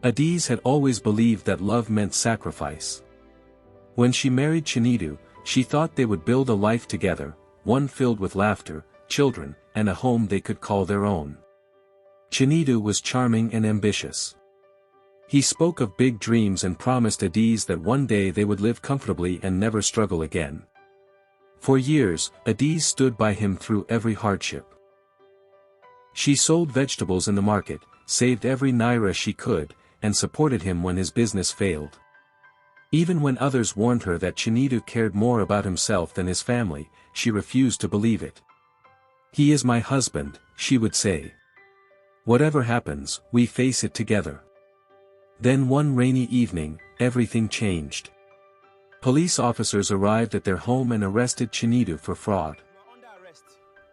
Adaeze had always believed that love meant sacrifice. When she married Chinedu, she thought they would build a life together, one filled with laughter, children, and a home they could call their own. Chinedu was charming and ambitious. He spoke of big dreams and promised Adaeze that one day they would live comfortably and never struggle again. For years, Adaeze stood by him through every hardship. She sold vegetables in the market, saved every naira she could, and supported him when his business failed. Even when others warned her that Chinedu cared more about himself than his family, she refused to believe it. "He is my husband," she would say. "Whatever happens, we face it together." Then one rainy evening, everything changed. Police officers arrived at their home and arrested Chinedu for fraud.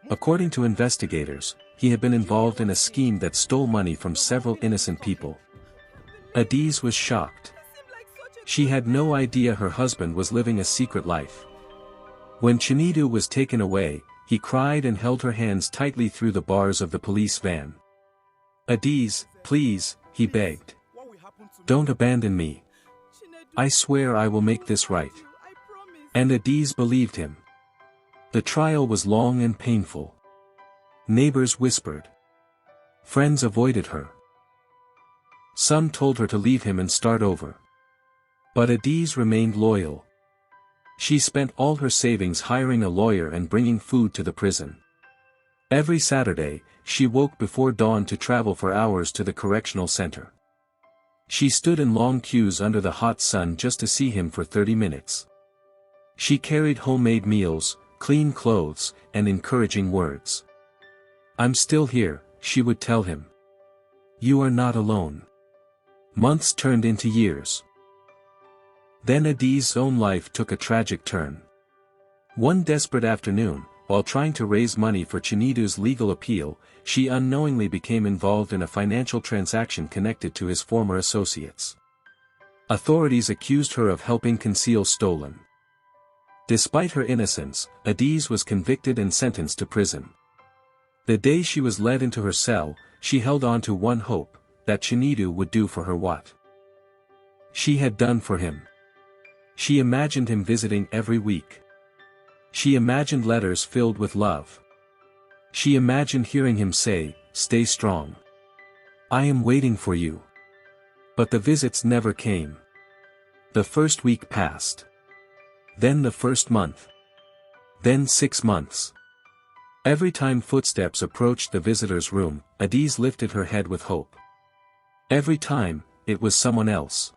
According to investigators, he had been involved in a scheme that stole money from several innocent people. Adaeze was shocked. She had no idea her husband was living a secret life. When Chinedu was taken away, he cried and held her hands tightly through the bars of the police van. "Adaeze, please," he begged. "Don't abandon me. I swear I will make this right." And Adaeze believed him. The trial was long and painful. Neighbors whispered. Friends avoided her. Some told her to leave him and start over. But Adaeze remained loyal. She spent all her savings hiring a lawyer and bringing food to the prison. Every Saturday, she woke before dawn to travel for hours to the correctional center. She stood in long queues under the hot sun just to see him for 30 minutes. She carried homemade meals, clean clothes, and encouraging words. "I'm still here," she would tell him. "You are not alone." Months turned into years. Then Adaeze's own life took a tragic turn. One desperate afternoon, while trying to raise money for Chinedu's legal appeal, she unknowingly became involved in a financial transaction connected to his former associates. Authorities accused her of helping conceal stolen. Despite her innocence, Adaeze was convicted and sentenced to prison. The day she was led into her cell, she held on to one hope, that Chinedu would do for her what she had done for him. She imagined him visiting every week. She imagined letters filled with love. She imagined hearing him say, "Stay strong. I am waiting for you." But the visits never came. The first week passed. Then the first month. Then 6 months. Every time footsteps approached the visitor's room, Adaeze lifted her head with hope. Every time, it was someone else.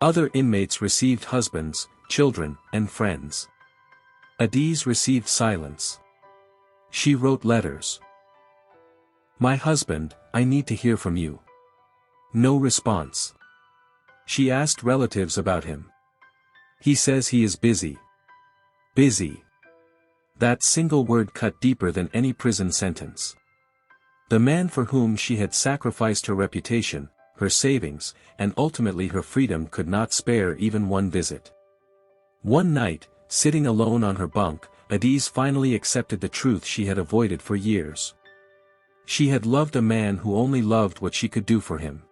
Other inmates received husbands, children, and friends. Adaeze received silence. She wrote letters. "My husband, I need to hear from you." No response. She asked relatives about him. "He says he is busy." Busy. That single word cut deeper than any prison sentence. The man for whom she had sacrificed her reputation, her savings, and ultimately her freedom could not spare even one visit. One night, sitting alone on her bunk, Adaeze finally accepted the truth she had avoided for years. She had loved a man who only loved what she could do for him.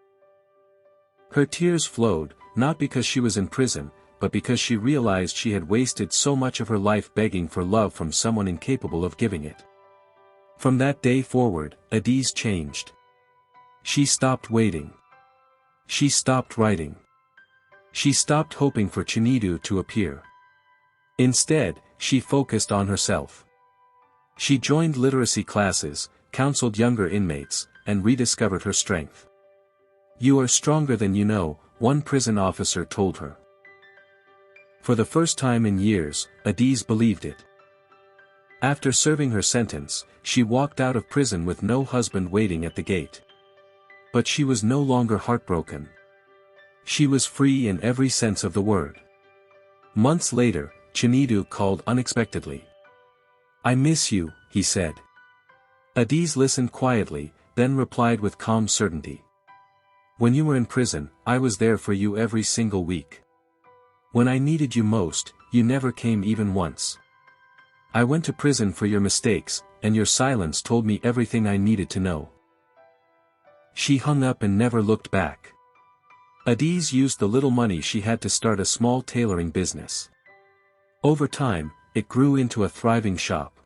Her tears flowed, not because she was in prison, but because she realized she had wasted so much of her life begging for love from someone incapable of giving it. From that day forward, Adaeze changed. She stopped waiting. She stopped writing. She stopped hoping for Chinedu to appear. Instead, she focused on herself. She joined literacy classes, counseled younger inmates, and rediscovered her strength. "You are stronger than you know," one prison officer told her. For the first time in years, Adaeze believed it. After serving her sentence, she walked out of prison with no husband waiting at the gate. But she was no longer heartbroken. She was free in every sense of the word. Months later, Chinedu called unexpectedly. "I miss you," he said. Adaeze listened quietly, then replied with calm certainty. "When you were in prison, I was there for you every single week. When I needed you most, you never came even once. I went to prison for your mistakes, and your silence told me everything I needed to know." She hung up and never looked back. Adaeze used the little money she had to start a small tailoring business. Over time, it grew into a thriving shop.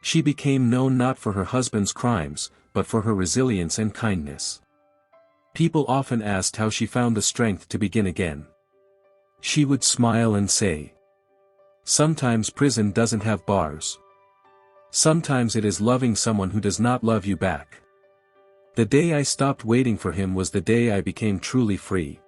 She became known not for her husband's crimes, but for her resilience and kindness. People often asked how she found the strength to begin again. She would smile and say, "Sometimes prison doesn't have bars. Sometimes it is loving someone who does not love you back. The day I stopped waiting for him was the day I became truly free."